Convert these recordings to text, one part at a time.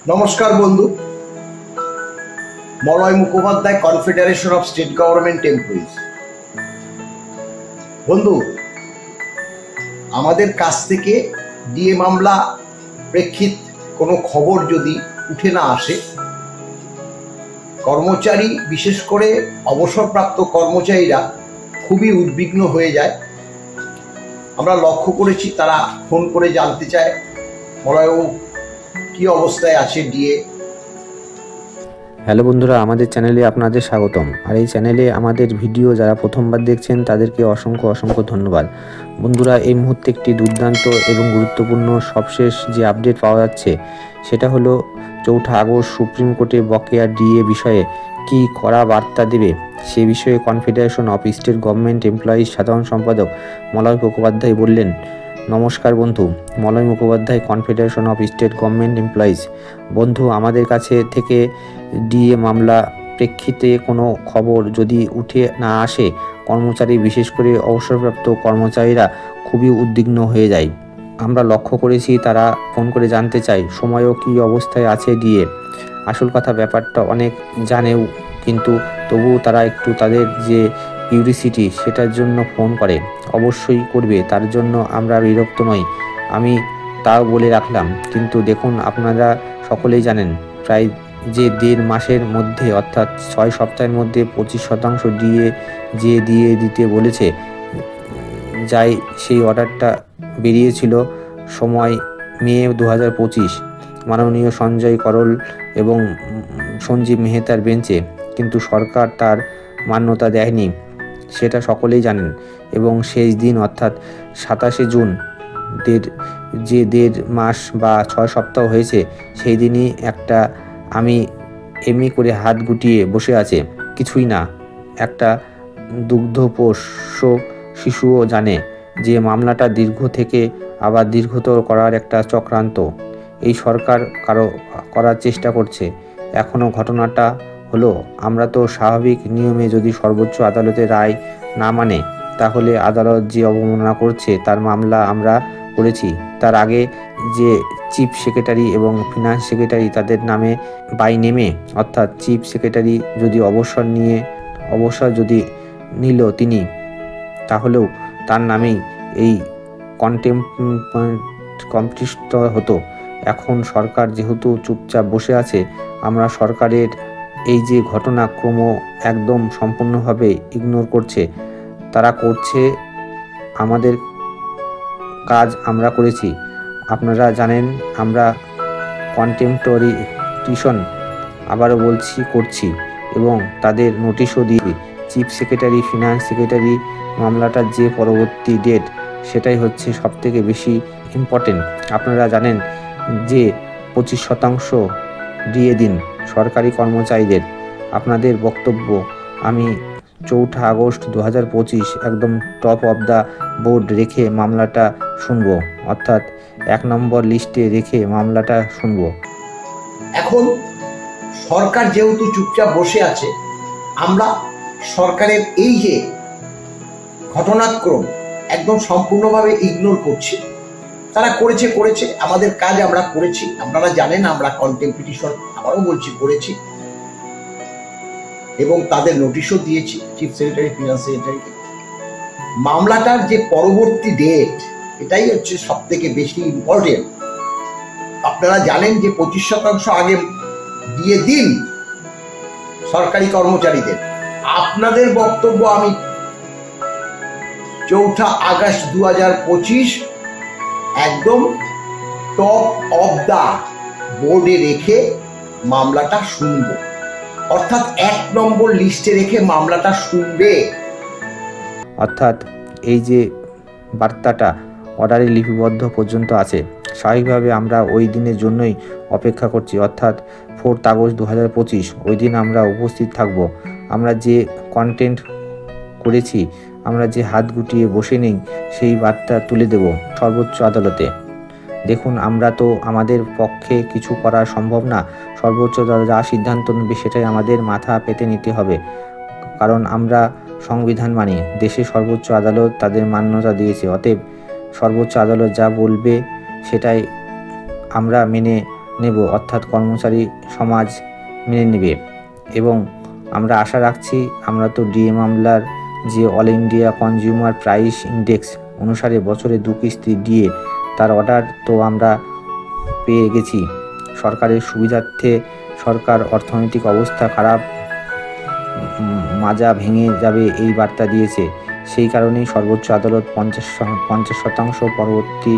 নমস্কার বন্ধু। Malay Mukhopadhyay, confederation of state government employees. বন্ধু, আমাদের কাছ থেকে ডিএ মামলা প্রেক্ষিত কোনো খবর যদি উঠে না আসে, কর্মচারী, বিশেষ করে অবসরপ্রাপ্ত কর্মচারীরা খুবই উদ্বিগ্ন হয়ে যায়। আমরা লক্ষ্য করেছি তারা ফোন করে জানতে চায় মলয়বাবু কী অবস্থায় আছে ডিএ। হ্যালো বন্ধুরা, আমাদের চ্যানেলে আপনাদের স্বাগতম। আর এই চ্যানেলে আমাদের ভিডিও যারা প্রথমবার দেখছেন তাদেরকে অসংখ্য ধন্যবাদ। বন্ধুরা, এই মুহূর্তে একটি দুর্দান্ত এবং গুরুত্বপূর্ণ সবশেষ যে আপডেট পাওয়া যাচ্ছে সেটা হলো 4 আগস্ট সুপ্রিম কোর্টে বকেয়া ডিএ বিষয়ে কি কড়া বার্তা দেবে সে বিষয়ে confederation of state government employees সাধারণ সম্পাদক মলয় মুখোপাধ্যায় বললেন। নমস্কার বন্ধু, Malay Mukhopadhyay, confederation of state government employees. বন্ধু, আমাদের কাছে থেকে ডিএ মামলা প্রেক্ষিতে কোনো খবর যদি উঠে না আসে, কর্মচারী, বিশেষ করে অবসরপ্রাপ্ত কর্মচারীরা খুবই উদ্বিগ্ন হয়ে যায়। আমরা লক্ষ্য করেছি তারা ফোন করে জানতে চায় সময়ও কী অবস্থায় আছে ডিএ। আসল কথা, ব্যাপারটা অনেক জানেও, কিন্তু তবুও তারা একটু তাদের যে কিউরিসিটি সেটার জন্য ফোন করে। অবশ্যই করবে, তার জন্য আমরা বিরক্ত নই, আমি তাও বলে রাখলাম। কিন্তু দেখুন, আপনারা সকলেই জানেন প্রায় যে 1.5 মাসের মধ্যে, অর্থাৎ 6 সপ্তাহের মধ্যে 25% ডিএ যে দিয়ে দিতে বলেছে, যাই সেই অর্ডারটা বেরিয়েছিল সময় মে 2025 মাননীয় সঞ্জয় করল এবং সঞ্জীব মেহতার বেঞ্চে, কিন্তু সরকার তার মান্যতা দেয়নি, সেটা সকলেই জানেন। এবং শেষ দিন অর্থাৎ 27শে জুন, যে 1.5 মাস বা 6 সপ্তাহ হয়েছে, সেই দিনই একটা আমি এমনি করে হাত গুটিয়ে বসে আছে, কিছুই না। একটা দুগ্ধপোষ্য শিশুও জানে যে মামলাটা দীর্ঘ থেকে আবার দীর্ঘতর করার একটা চক্রান্ত এই সরকার করার চেষ্টা করছে। এখনও ঘটনাটা হলো, আমরা তো স্বাভাবিক নিয়মে যদি সর্বোচ্চ আদালতের রায় না মানে, তাহলে আদালত যে অবমাননা করছে তার মামলা আমরা করেছি। তার আগে যে চিফ সেক্রেটারি এবং ফিনান্স সেক্রেটারি, তাদের নামে বাই নেমে, অর্থাৎ চিফ সেক্রেটারি যদি অবসর যদি নিল তিনি, তাহলেও তার নামেই এই কম্পিটিশন হতো। এখন সরকার যেহেতু চুপচাপ বসে আছে, আমরা সরকারের এই যে ঘটনাক্রম একদম সম্পূর্ণভাবে ইগনোর করছে। তারা করছে, আমাদের কাজ আমরা করেছি। আপনারা জানেন আমরা কন্টেম্পোরিটিশন, আবারও বলছি, করছি এবং তাদের নোটিশও দিয়ে চিফ সেক্রেটারি, ফিনান্স সেক্রেটারি মামলাটার যে পরবর্তী ডেট, সেটাই হচ্ছে সবথেকে বেশি ইম্পর্টেন্ট। আপনারা জানেন যে 25% দিয়ে দিন সরকারি কর্মচারীদের। আপনাদের বক্তব্য আমি 4 আগস্ট 2025 একদম টপ অফ দ্য বোর্ড রেখে মামলাটা শুনব, অর্থাৎ 1 নম্বর লিস্টে রেখে মামলাটা শুনব। এখন সরকার যেহেতু চুপচাপ বসে আছে, আমরা সরকারের এই যে ঘটনাক্রম একদম সম্পূর্ণভাবে ইগনোর করছি। তারা করেছে, আমাদের কাজ আমরা করেছি। আপনারা জানেন আমরা কন্টেম্পিটিশন, আবারও বলছি, করেছি এবং তাদের নোটিশও দিয়েছি চিফ সেক্রেটারি, ফিনান্স সেক্রেটারিকে। মামলাটার যে পরবর্তী ডেট, এটাই হচ্ছে সব থেকে বেশি ইম্পর্টেন্ট। আপনারা জানেন যে 25% আগে দিয়ে দিন সরকারি কর্মচারীদের। আপনাদের বক্তব্য আমি 4 আগস্ট 2025 একদম টপ অফ দা বোর্ডে রেখে মামলাটা শুনব, অর্থাৎ 1 নম্বর লিস্টে রেখে মামলাটা শুনবে। অর্থাৎ এই যে বার্তাটা অর্ডারে লিপিবদ্ধ পর্যন্ত আছে, স্বাভাবিকভাবে আমরা ওই দিনের জন্যই অপেক্ষা করছি, অর্থাৎ 4 আগস্ট 2025 ওই দিন আমরা উপস্থিত থাকব। আমরা যে কন্টেন্ট করেছি, আমরা যে হাত গুটিয়ে বসে নেই, সেই বার্তা তুলে দেব সর্বোচ্চ আদালতে। দেখুন, আমরা তো আমাদের পক্ষে কিছু করা সম্ভব না, সর্বোচ্চ যা সিদ্ধান্ত নেবে সেটাই আমাদের মাথা পেতে নিতে হবে, কারণ আমরা সংবিধান মানি। দেশের সর্বোচ্চ আদালত তাদের মান্যতা দিয়েছে, অতএব সর্বোচ্চ আদালত যা বলবে সেটাই আমরা মেনে নেব, অর্থাৎ কর্মচারী সমাজ মেনে নেবে। এবং আমরা আশা রাখছি, আমরা তো ডিএ মামলার যে all India consumer price index অনুসারে বছরে 2 কিস্তি ডিএ তার অর্ডার তো আমরা পেয়ে গেছি। সরকারের সুবিধার্থে সরকার অর্থনৈতিক অবস্থা খারাপ, মাজা ভেঙে যাবে এই বার্তা দিয়েছে। সেই কারণেই সর্বোচ্চ আদালত 50% পরবর্তী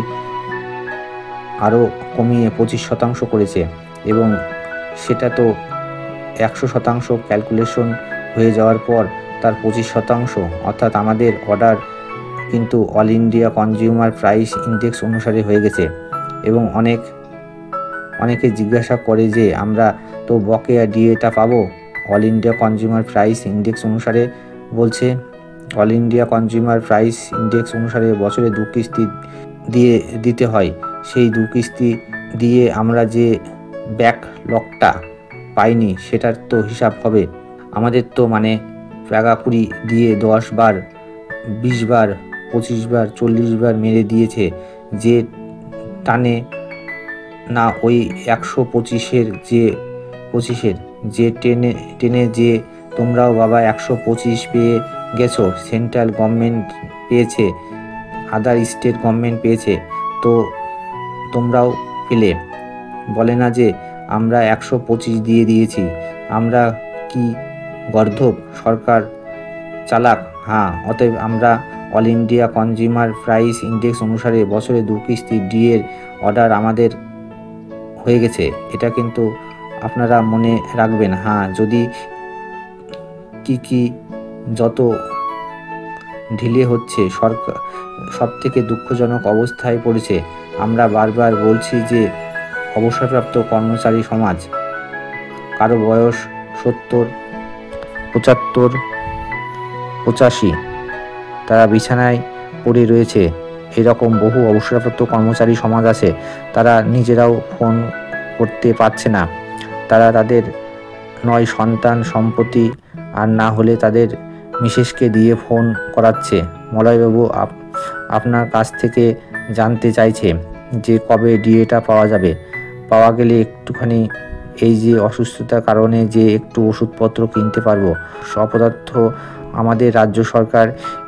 আরও কমিয়ে 25% করেছে, এবং সেটা তো 100% ক্যালকুলেশন হয়ে যাওয়ার পর তার 25%, অর্থাৎ আমাদের অর্ডার কিন্তু all India consumer price index অনুসারে হয়ে গেছে। এবং অনেকে জিজ্ঞাসা করে যে আমরা তো বকেয়া ডিএটা পাবো। All India consumer price index অনুসারে বলছে, all India consumer price index অনুসারে বছরে 2 কিস্তি দিয়ে দিতে হয়। সেই 2 কিস্তি দিয়ে আমরা যে ব্যাকলগটা পাইনি সেটার তো হিসাব হবে। আমাদের তো মানে প্যাগাপুরি দিয়ে 10 বার, 20 বার, 25 বার, 40 বার মেরে দিয়েছে, যে টানে না ওই 125-এর যে টেনে যে তোমরাও বাবা 125 পেয়ে গেছো, সেন্ট্রাল গভর্নমেন্ট পেয়েছে, আদার স্টেট গভর্নমেন্ট পেয়েছে, তো তোমরাও পেলে। বলে না যে আমরা 125 দিয়ে দিয়েছি, আমরা কি গর্ধব, সরকার চালাক? হ্যাঁ, অতএব আমরা all India consumer price index অনুসারে বছরে 2 কিস্তি ডিএর অর্ডার আমাদের হয়ে গেছে। এটা কিন্তু আপনারা মনে রাখবেন। হ্যাঁ, যদি কি যত ঢিলে হচ্ছে, সরকার সবথেকে দুঃখজনক অবস্থায় পড়েছে। আমরা বারবার বলছি যে অবসরপ্রাপ্ত কর্মচারী সমাজ, কারো বয়স 70, 75, 85, তারা বিছানায় পড়ে রয়েছে। এরকম বহু অবসরপ্রাপ্ত কর্মচারী সমাজ আছে, তারা নিজেরাও ফোন করতে পারছে না। তারা তাদের নয় সন্তান সম্পত্তি, আর না হলে তাদের মিসেসকে দিয়ে ফোন করাচ্ছে। মলয়বাবু আপনার কাছ থেকে জানতে চাইছে যে কবে ডিএটা পাওয়া যাবে, পাওয়া গেলে একটুখানি এই যে অসুস্থতার কারণে যে একটু ওষুধপত্র কিনতে পারবো। অপদার্থ আমাদের রাজ্য সরকার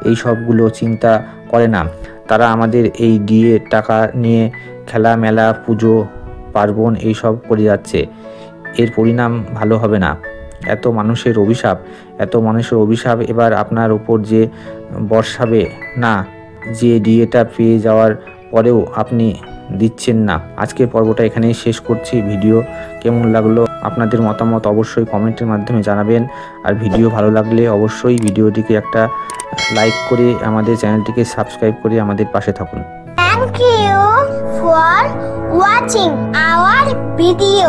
এই সবগুলো চিন্তা করে না। তারা আমাদের এই ডিএ টাকা নিয়ে খেলা মেলা, পুজো পার্বণ এইসব করে যাচ্ছে। এর পরিণাম ভালো হবে না। এত মানুষের অভিশাপ এবার আপনার উপর যে বর্ষাবে না, যে ডিএটা পেয়ে যাওয়ার পরেও আপনি দিচ্ছেন না। আজকের পর্বটা এখানেই শেষ করছি। ভিডিও কেমন লাগলো আপনাদের মতামত অবশ্যই কমেন্টের মাধ্যমে জানাবেন। আর ভিডিও ভালো লাগলে অবশ্যই ভিডিওটিকে একটা লাইক করে আমাদের চ্যানেলটিকে সাবস্ক্রাইব করে আমাদের পাশে থাকুন। Thank you for watching our video.